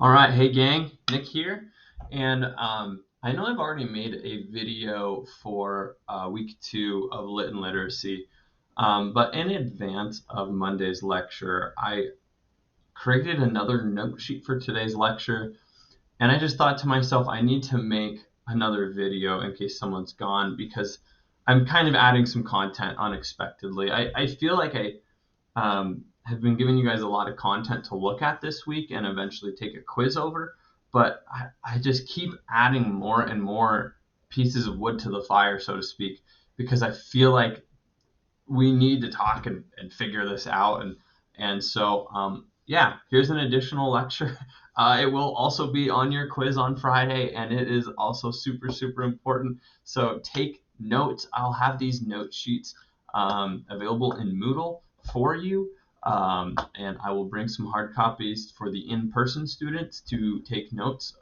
All right, hey gang, Nick here, and I know I've already made a video for week 2 of Lit and Literacy, but in advance of Monday's lecture, I created another note sheet for today's lecture, and I just thought to myself, I need to make another video in case someone's gone because I'm kind of adding some content unexpectedly. I feel like I have been giving you guys a lot of content to look at this week and eventually take a quiz over, but I just keep adding more and more pieces of wood to the fire, so to speak, because I feel like we need to talk and figure this out. And so, yeah, here's an additional lecture. It will also be on your quiz on Friday, and it is also super important. So take notes. I'll have these note sheets available in Moodle for you. And I will bring some hard copies for the in-person students to take notes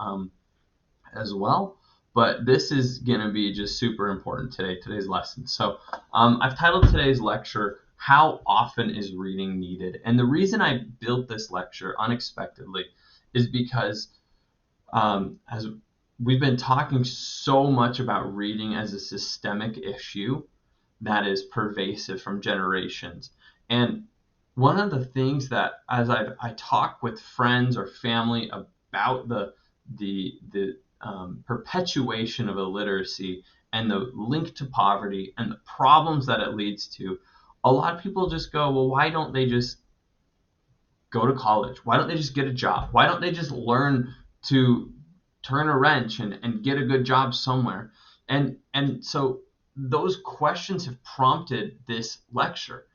as well. But this is going to be just super important today's lesson. So I've titled today's lecture, How Often is Reading Needed? And the reason I built this lecture unexpectedly is because as we've been talking so much about reading as a systemic issue that is pervasive from generations. And one of the things that as I talk with friends or family about the perpetuation of illiteracy and the link to poverty and the problems that it leads to, a lot of people just go, well, why don't they just go to college? Why don't they just get a job? Why don't they just learn to turn a wrench and get a good job somewhere? And so those questions have prompted this lecture.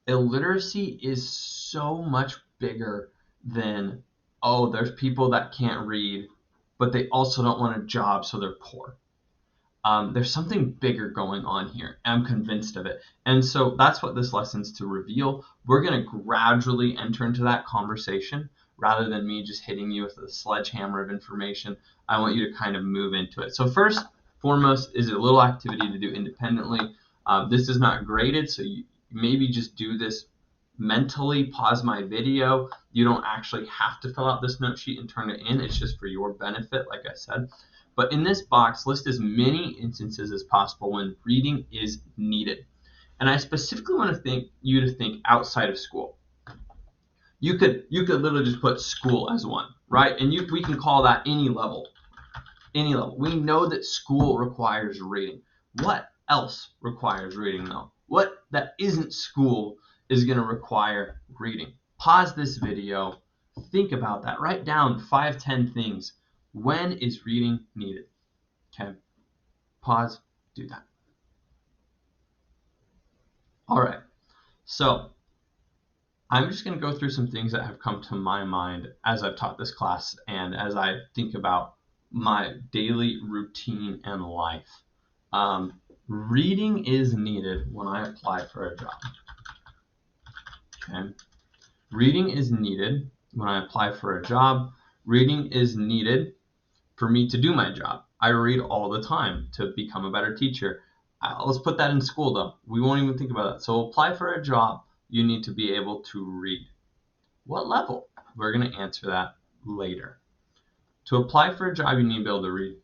Illiteracy is so much bigger than, oh, there's people that can't read, but they also don't want a job, so they're poor. There's something bigger going on here. I'm convinced of it. And so that's what this lesson's to reveal. We're going to gradually enter into that conversation rather than me just hitting you with a sledgehammer of information. I want you to kind of move into it. So first, foremost, is a little activity to do independently. This is not graded, so you maybe just do this mentally, pause my video. You don't actually have to fill out this note sheet and turn it in. It's just for your benefit, like I said. But in this box, list as many instances as possible when reading is needed. And I specifically want to think you to think outside of school. You could literally just put school as one, right? And we can call that any level. Any level. We know that school requires reading. What else requires reading though? What that isn't school is going to require reading? Pause this video. Think about that. Write down 5-10 things. When is reading needed? Okay. Pause. Do that. All right. So I'm just going to go through some things that have come to my mind as I've taught this class and as I think about my daily routine and life. Reading is needed when I apply for a job. Okay. Reading is needed when I apply for a job. Reading is needed for me to do my job. I read all the time to become a better teacher. Let's put that in school though. We won't even think about that. So apply for a job, you need to be able to read. What level? We're going to answer that later. To apply for a job, you need to be able to read.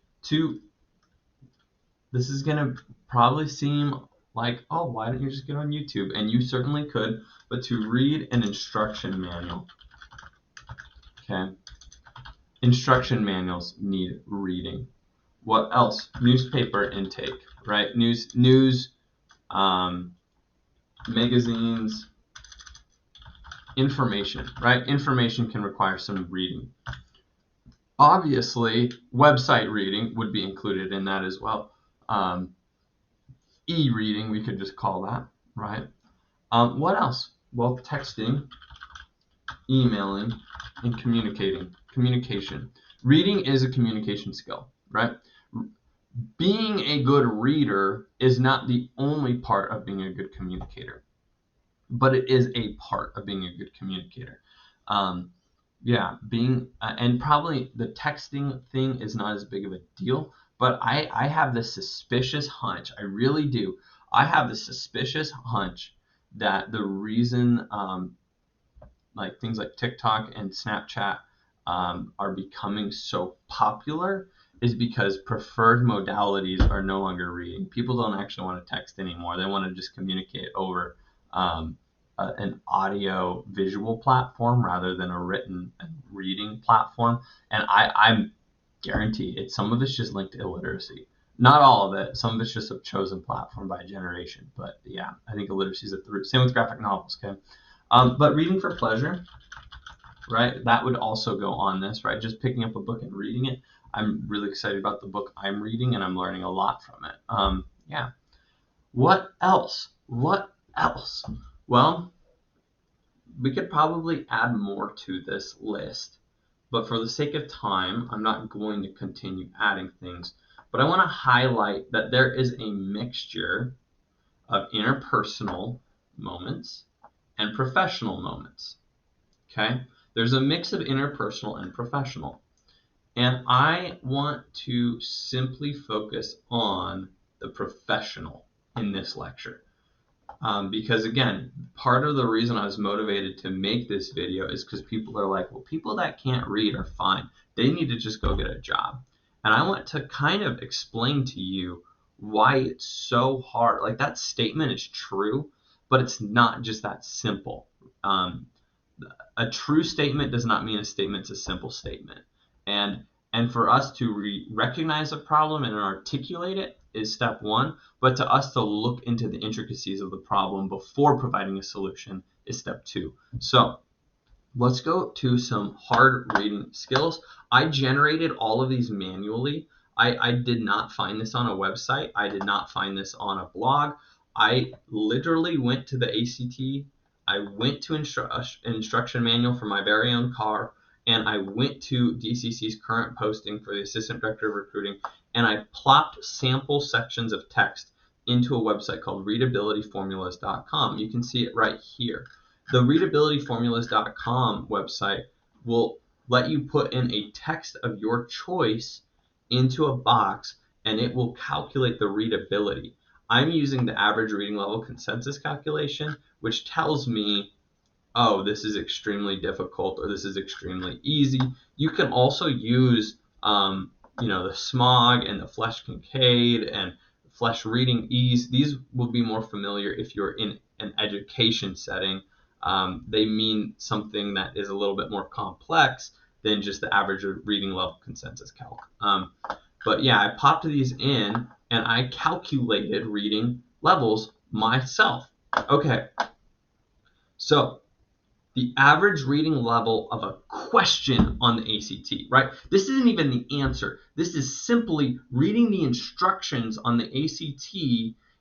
This is going to probably seem like, oh, why don't you just get on YouTube? And you certainly could, but to read an instruction manual. Okay. Instruction manuals need reading. What else? Newspaper intake, right? News, magazines, information, right? Information can require some reading. Obviously, website reading would be included in that as well. E-reading, we could just call that, right? What else? Well, texting, emailing, and communication. Reading is a communication skill, right? Being a good reader is not the only part of being a good communicator, but it is a part of being a good communicator. And probably the texting thing is not as big of a deal, but I have this suspicious hunch, I really do. I have this suspicious hunch that the reason like things like TikTok and Snapchat are becoming so popular is because preferred modalities are no longer reading. People don't actually want to text anymore. They want to just communicate over an audio visual platform rather than a written reading platform. And I'm guarantee it. Some of it's just linked to illiteracy. Not all of it. Some of it's just a chosen platform by generation. But yeah, I think illiteracy is at the root. Same with graphic novels. Okay, but reading for pleasure, right? That would also go on this, right? Just picking up a book and reading it. I'm really excited about the book I'm reading, and I'm learning a lot from it. Yeah. What else? What else? Well, we could probably add more to this list, but for the sake of time, I'm not going to continue adding things. But I want to highlight that there is a mixture of interpersonal moments and professional moments. Okay? There's a mix of interpersonal and professional. And I want to simply focus on the professional in this lecture. Because again, part of the reason I was motivated to make this video is because people are like, well, people that can't read are fine. They need to just go get a job. And I want to kind of explain to you why it's so hard. Like, that statement is true, but it's not just that simple. A true statement does not mean a statement's a simple statement. And for us to recognize a problem and articulate it is step one, but to us to look into the intricacies of the problem before providing a solution is step two. So let's go to some hard reading skills. I generated all of these manually. I did not find this on a website. I did not find this on a blog. I literally went to the ACT. I went to instruction manual for my very own car, and I went to DCC's current posting for the Assistant Director of Recruiting, and I plopped sample sections of text into a website called readabilityformulas.com. You can see it right here. The readabilityformulas.com website will let you put in a text of your choice into a box, and it will calculate the readability. I'm using the average reading level consensus calculation, which tells me, oh, this is extremely difficult or this is extremely easy. You can also use, the SMOG and the Flesch-Kincaid and Flesch Reading Ease. These will be more familiar if you're in an education setting. They mean something that is a little bit more complex than just the average reading level consensus calc. But yeah, I popped these in and I calculated reading levels myself. Okay, so the average reading level of a question on the ACT, right? This isn't even the answer. This is simply reading the instructions on the ACT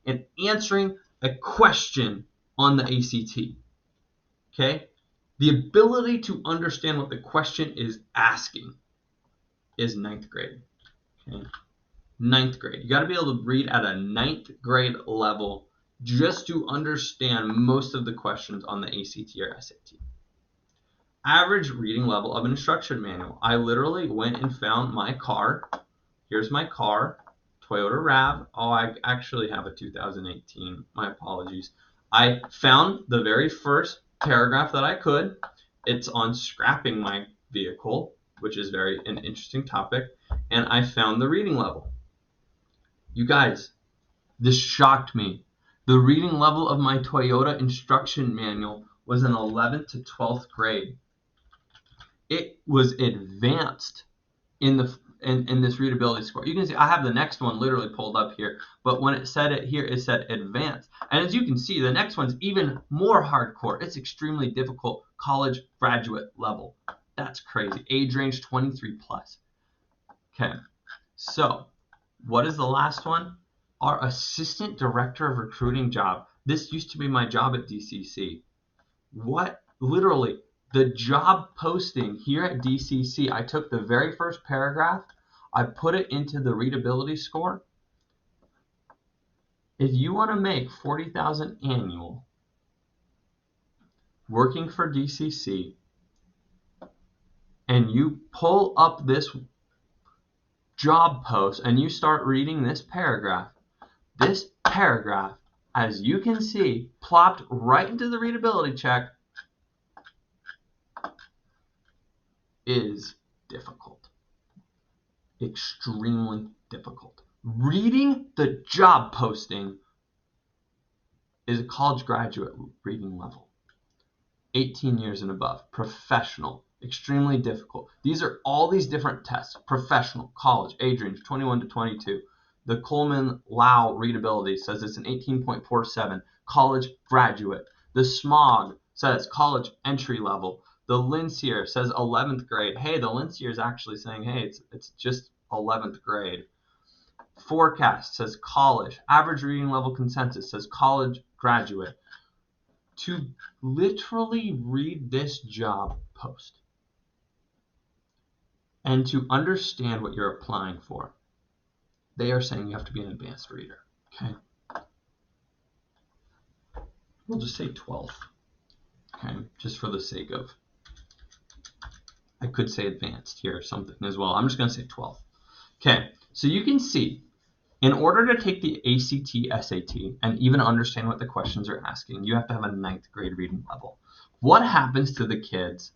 and answering a question on the ACT. Okay? The ability to understand what the question is asking is 9th grade. Okay? 9th grade. You got to be able to read at a 9th grade level just to understand most of the questions on the ACT or SAT. Average reading level of an instruction manual. I literally went and found my car. Here's my car, Toyota RAV. Oh, I actually have a 2018. My apologies. I found the very first paragraph that I could. It's on scrapping my vehicle, which is an interesting topic. And I found the reading level. You guys, this shocked me. The reading level of my Toyota instruction manual was in 11th to 12th grade. It was advanced in this readability score. You can see I have the next one literally pulled up here, but when it said it here, it said advanced. And as you can see, the next one's even more hardcore. It's extremely difficult, college graduate level. That's crazy. Age range 23 plus. Okay, so what is the last one? Our assistant director of recruiting job. This used to be my job at DCC. What? Literally, the job posting here at DCC, I took the very first paragraph, I put it into the readability score. If you want to make $40,000 annual working for DCC, and you pull up this job post and you start reading this paragraph, as you can see, plopped right into the readability check. is difficult. Extremely difficult. Reading the job posting is a college graduate reading level. 18 years and above. Professional. Extremely difficult. These are all these different tests. Professional, college, age range, 21 to 22. The Coleman-Lau readability says it's an 18.47. College graduate. The SMOG says college entry level. The Lincier says 11th grade. Hey, the Lincier is actually saying, hey, it's just 11th grade. Forecast says college. Average reading level consensus says college graduate. To literally read this job post and to understand what you're applying for, they are saying you have to be an advanced reader. Okay? We'll just say 12. Okay? Just for the sake of, I could say advanced here or something as well. I'm just going to say 12. Okay, so you can see, in order to take the ACT, SAT, and even understand what the questions are asking, you have to have a 9th grade reading level. What happens to the kids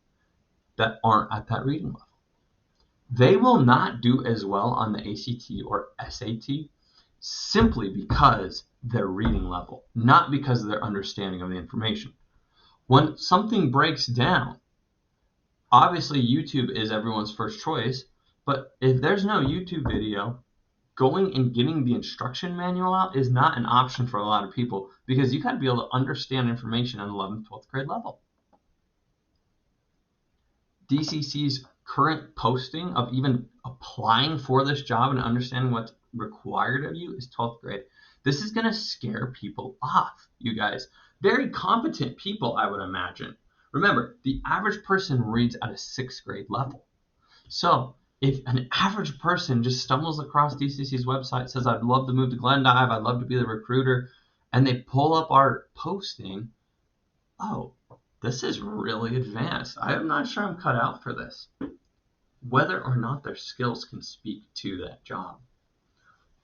that aren't at that reading level? They will not do as well on the ACT or SAT simply because their reading level, not because of their understanding of the information. When something breaks down, obviously YouTube is everyone's first choice, but if there's no YouTube video, going and getting the instruction manual out is not an option for a lot of people because you got to be able to understand information at 11th, 12th grade level. DCC's current posting of even applying for this job and understanding what's required of you is 12th grade. This is going to scare people off, you guys. Very competent people, I would imagine. Remember, the average person reads at a 6th grade level. So if an average person just stumbles across DCC's website, says, I'd love to move to Glendive, I'd love to be the recruiter, and they pull up our posting, oh, this is really advanced. I'm not sure I'm cut out for this. Whether or not their skills can speak to that job.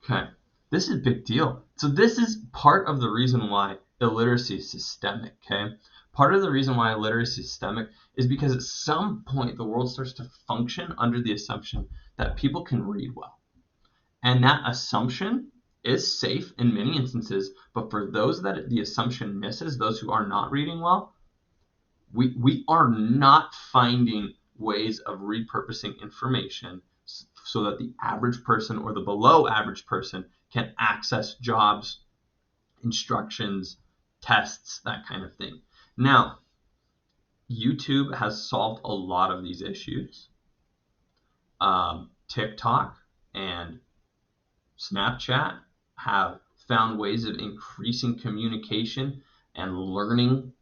Okay, this is a big deal. So this is part of the reason why illiteracy is systemic, okay? Part of the reason why illiteracy is systemic is because at some point the world starts to function under the assumption that people can read well. And that assumption is safe in many instances, but for those that the assumption misses, those who are not reading well, we are not finding ways of repurposing information so that the average person or the below average person can access jobs, instructions, tests, that kind of thing. Now, YouTube has solved a lot of these issues. TikTok and Snapchat have found ways of increasing communication and learning,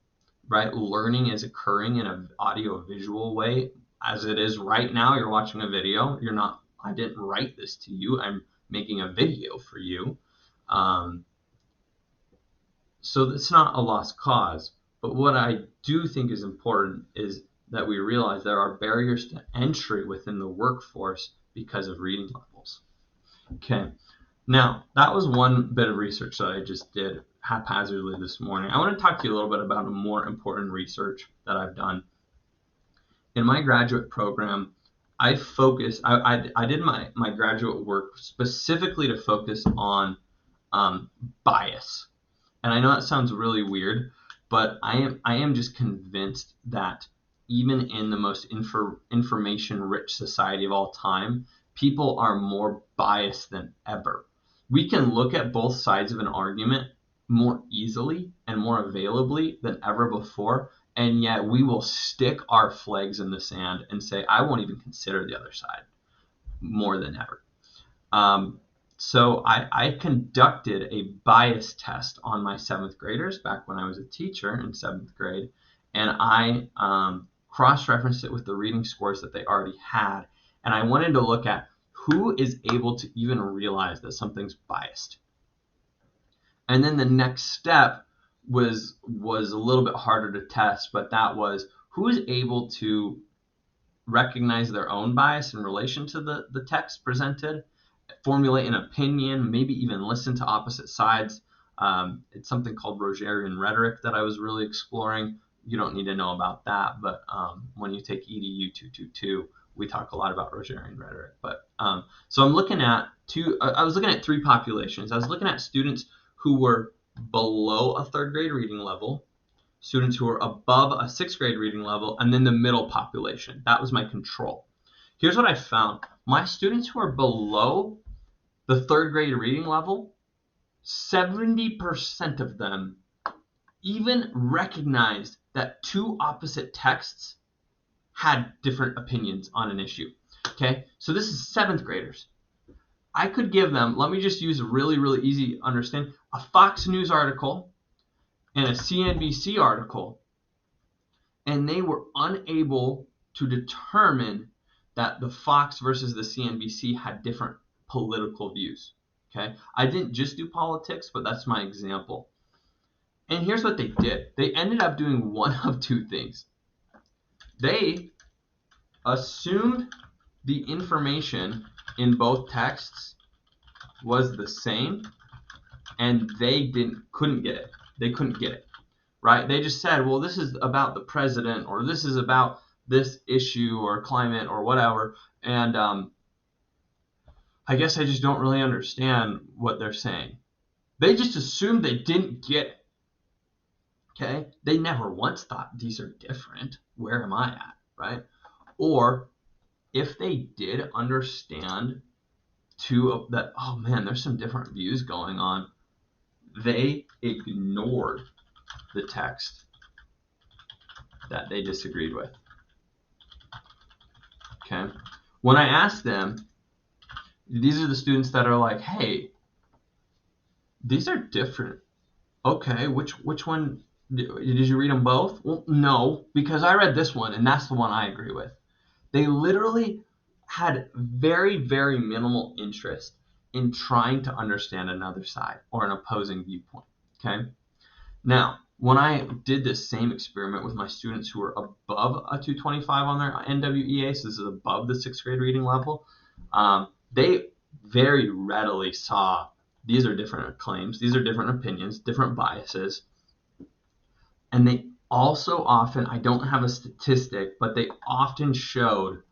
right? Learning is occurring in an audio-visual way. As it is right now, you're watching a video. I didn't write this to you. I'm making a video for you. So it's not a lost cause. But what I do think is important is that we realize there are barriers to entry within the workforce because of reading levels. Okay, now that was one bit of research that I just did haphazardly this morning. I want to talk to you a little bit about a more important research that I've done. In my graduate program, I did my graduate work specifically to focus on bias. And I know that sounds really weird, but I am just convinced that even in the most information-rich society of all time, people are more biased than ever. We can look at both sides of an argument more easily and more availably than ever before, and yet we will stick our flags in the sand and say, I won't even consider the other side more than ever. So I conducted a bias test on my 7th graders back when I was a teacher in 7th grade, and I cross-referenced it with the reading scores that they already had, and I wanted to look at who is able to even realize that something's biased. And then the next step was a little bit harder to test, but that was who is able to recognize their own bias in relation to the text presented, formulate an opinion, maybe even listen to opposite sides. It's something called Rogerian rhetoric that I was really exploring. you don't need to know about that. But when you take EDU 222, we talk a lot about Rogerian rhetoric. But so I'm looking at I was looking at three populations. I was looking at students who were below a third grade reading level, students who were above a sixth grade reading level, and then the middle population. That was my control. Here's what I found. My students who are below the third grade reading level, 70% of them even recognized that two opposite texts had different opinions on an issue. Okay, so this is seventh graders. I could give them, let me just use a really, really easy to understand, a Fox News article and a CNBC article, and they were unable to determine that the Fox versus the CNBC had different political views. Okay, I didn't just do politics, but that's my example. And here's what they did. They ended up doing one of two things. They assumed the information in both texts was the same, and they couldn't get it. They couldn't get it, right? They just said, well, this is about the president, or this is about this issue or climate or whatever, and I guess I just don't really understand what they're saying. They just assumed they didn't get it. Okay? They never once thought these are different. Where am I at, right? Or if they did understand that, oh man, there's some different views going on, they ignored the text that they disagreed with. Okay? When I asked them, these are the students that are like, hey, these are different. Okay, which one? Did you read them both? Well, no, because I read this one, and that's the one I agree with. They literally had very, very minimal interest in trying to understand another side or an opposing viewpoint. Okay? Now, when I did this same experiment with my students who were above a 225 on their NWEA, so this is above the sixth grade reading level, they very readily saw these are different claims, these are different opinions, different biases. And they also often, I don't have a statistic, but they often showed,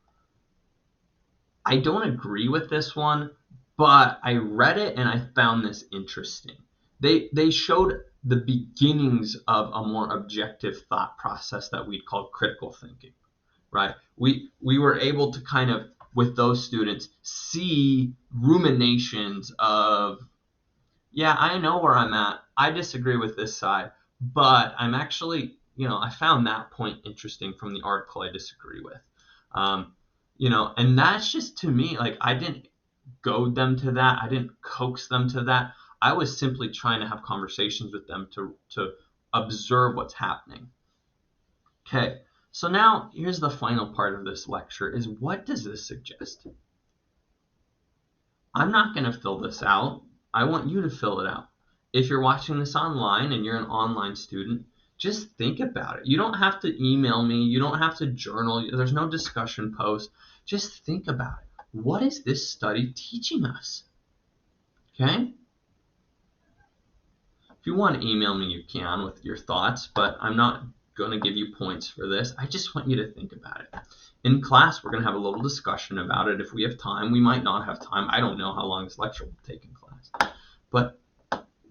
I don't agree with this one, but I read it and I found this interesting. They showed the beginnings of a more objective thought process that we'd call critical thinking, right? We were able to kind of, with those students, see ruminations of, yeah, I know where I'm at. I disagree with this side, but I'm actually, I found that point interesting from the article I disagree with. And that's just, to me, like, I didn't goad them to that. I didn't coax them to that. I was simply trying to have conversations with them to observe what's happening. Okay, so now here's the final part of this lecture is, what does this suggest? I'm not going to fill this out. I want you to fill it out. If you're watching this online and you're an online student, just think about it. You don't have to email me. You don't have to journal. There's no discussion post. Just think about it. What is this study teaching us? Okay? If you want to email me, you can with your thoughts, but I'm not going to give you points for this. I just want you to think about it. In class, we're going to have a little discussion about it. If we have time, we might not have time. I don't know how long this lecture will take in class. But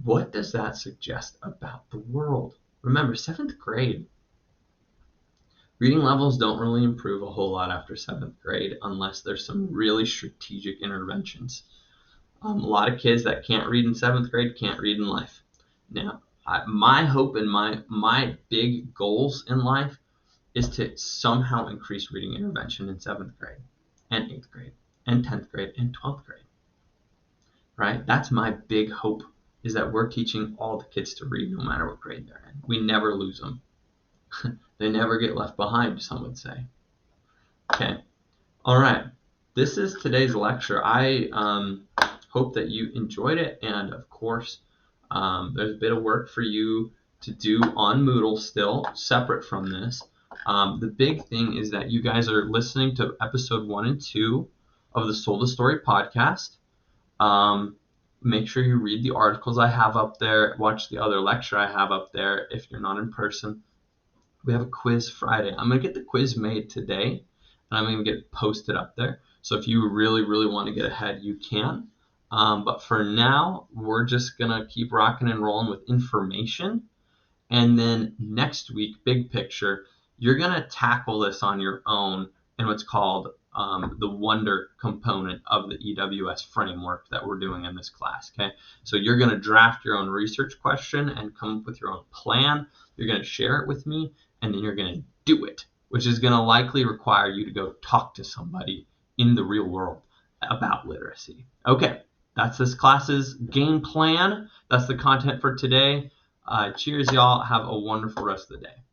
what does that suggest about the world? Remember, 7th grade. Reading levels don't really improve a whole lot after 7th grade unless there's some really strategic interventions. A lot of kids that can't read in 7th grade can't read in life. Now, my hope and my big goals in life is to somehow increase reading intervention in 7th grade and 8th grade and 10th grade and 12th grade. Right? That's my big hope, is that we're teaching all the kids to read no matter what grade they're in. We never lose them. They never get left behind, some would say. Okay. All right. This is today's lecture. I hope that you enjoyed it. And of course, there's a bit of work for you to do on Moodle still, separate from this. The big thing is that you guys are listening to episode 1 and 2 of the Sold a Story podcast. Make sure you read the articles I have up there. Watch the other lecture I have up there if you're not in person. we have a quiz Friday. I'm going to get the quiz made today, and I'm going to get it posted up there. So if you really, really want to get ahead, you can. But for now, we're just going to keep rocking and rolling with information. And then next week, big picture, you're going to tackle this on your own in what's called the wonder component of the EWS framework that we're doing in this class. Okay, so you're going to draft your own research question and come up with your own plan. You're going to share it with me, and then you're going to do it, which is going to likely require you to go talk to somebody in the real world about literacy. Okay, that's this class's game plan. That's the content for today. Cheers, y'all. Have a wonderful rest of the day.